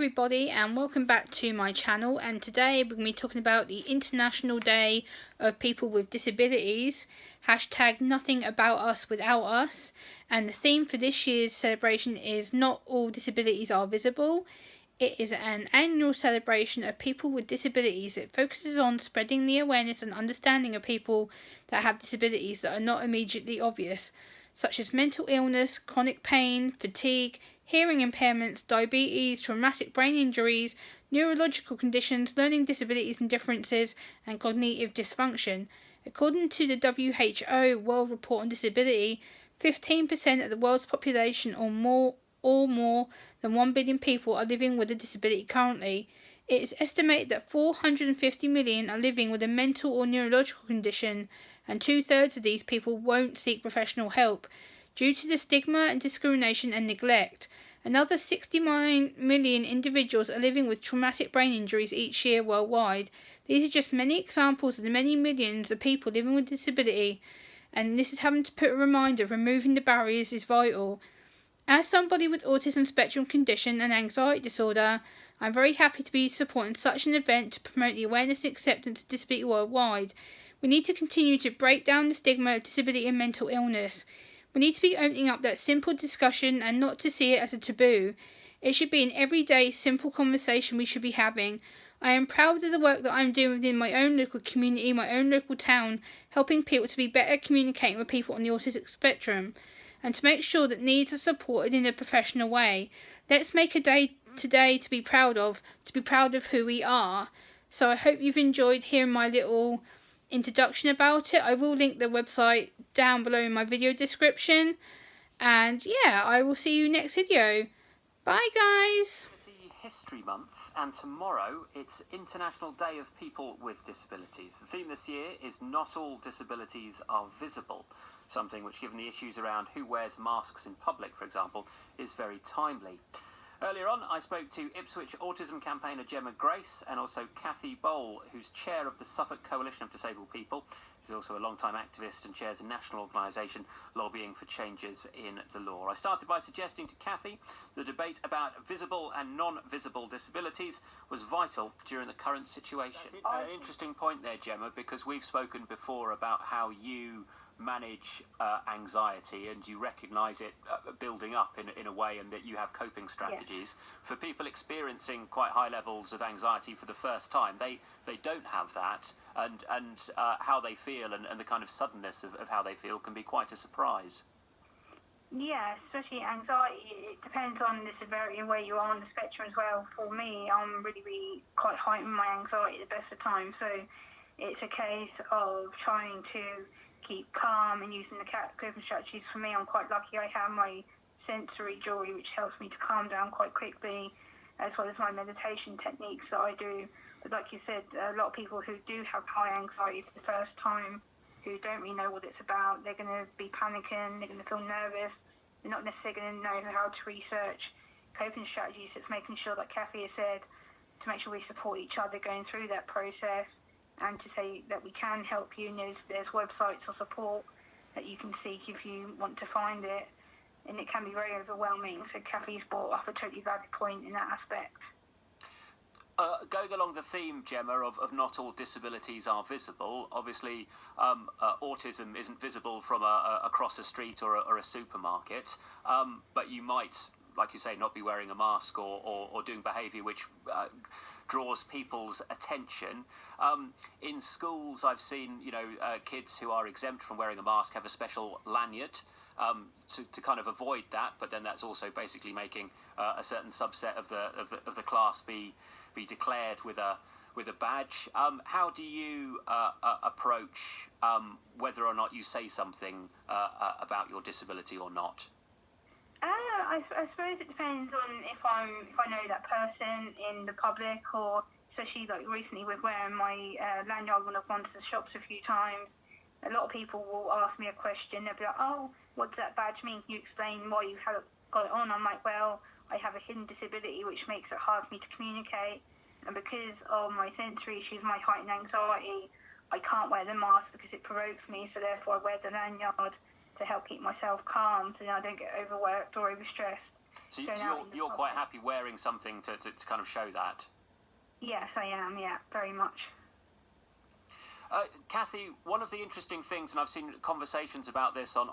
everybody, and welcome back to my channel. And today we're going to be talking about the International Day of People with Disabilities, hashtag nothing about us without us. And the theme for this year's celebration is Not All Disabilities Are Visible. It is an annual celebration of people with disabilities. It focuses on spreading the awareness and understanding of people that have disabilities that are not immediately obvious, such as mental illness, chronic pain, fatigue, hearing impairments, diabetes, traumatic brain injuries, neurological conditions, learning disabilities and differences, and cognitive dysfunction. According to the WHO World Report on Disability, 15% of the world's population or more than 1 billion people are living with a disability currently. It is estimated that 450 million are living with a mental or neurological condition, and 2/3 of these people won't seek professional help due to the stigma and discrimination and neglect. Another 69 million individuals are living with traumatic brain injuries each year worldwide. These are just many examples of the many millions of people living with disability, and this is having to put a reminder of removing the barriers is vital. As somebody with autism spectrum condition and anxiety disorder, I'm very happy to be supporting such an event to promote the awareness and acceptance of disability worldwide. We need to continue to break down the stigma of disability and mental illness. We need to be opening up that simple discussion and not to see it as a taboo. It should be an everyday, simple conversation we should be having. I am proud of the work that I'm doing within my own local community, my own local town, helping people to be better communicating with people on the autistic spectrum, and to make sure that needs are supported in a professional way. Let's make a day today to be proud of who we are. So I hope you've enjoyed hearing my little introduction about it. I will link the website down below in my video description. And yeah, I will see you next video. Bye guys! History Month, and tomorrow it's International Day of People with Disabilities. The theme this year is Not All Disabilities Are Visible, something which, given the issues around who wears masks in public, for example, is very timely. Earlier on, I spoke to Ipswich autism campaigner Gemma Grace and also Kathy Bowl, who's chair of the Suffolk Coalition of Disabled People. She's also a long-time activist and chairs a national organisation lobbying for changes in the law. I started by suggesting to Kathy the debate about visible and non-visible disabilities was vital during the current situation. An interesting point there, Gemma, because we've spoken before about how you manage anxiety, and you recognise it building up in a way, and that you have coping strategies. For people experiencing quite high levels of anxiety for the first time, they don't have that, and how they feel and the kind of suddenness of how they feel can be quite a surprise. Yeah, especially anxiety, it depends on the severity and where you are on the spectrum as well. For me, I'm really quite high in my anxiety at the best of times, so it's a case of trying to keep calm and using the coping strategies. For me, I'm quite lucky. I have my sensory jewelry, which helps me to calm down quite quickly, as well as my meditation techniques that I do. But like you said, a lot of people who do have high anxiety for the first time, who don't really know what it's about, they're going to be panicking, they're going to feel nervous, they're not necessarily going to know how to research coping strategies. It's making sure, like Kathy has said, to make sure we support each other going through that process, and to say that we can help you. And there's websites or support that you can seek if you want to find it, and it can be very overwhelming. So Kathy's brought up a totally valid point in that aspect. Going along the theme, Gemma, of not all disabilities are visible, obviously autism isn't visible from across a street or a supermarket, but you might, like you say, not be wearing a mask or doing behaviour which draws people's attention. In schools, I've seen kids who are exempt from wearing a mask have a special lanyard to kind of avoid that, but then that's also basically making a certain subset of the class be declared with a badge. How do you approach whether or not you say something about your disability or not? I suppose it depends on if I know that person in the public, or especially like recently with wearing my lanyard when I've gone to the shops a few times. A lot of people will ask me a question. They'll be like, "Oh, what does that badge mean? Can you explain why you have got it on?" I'm like, "Well, I have a hidden disability which makes it hard for me to communicate, and because of my sensory issues, my height and anxiety, I can't wear the mask because it provokes me. So therefore, I wear the lanyard to help keep myself calm, so I don't get overworked or overstressed." So going out in the you're quite public. happy wearing something to kind of show that? Yes, I am. Yeah, very much. Kathy, one of the interesting things, and I've seen conversations about this on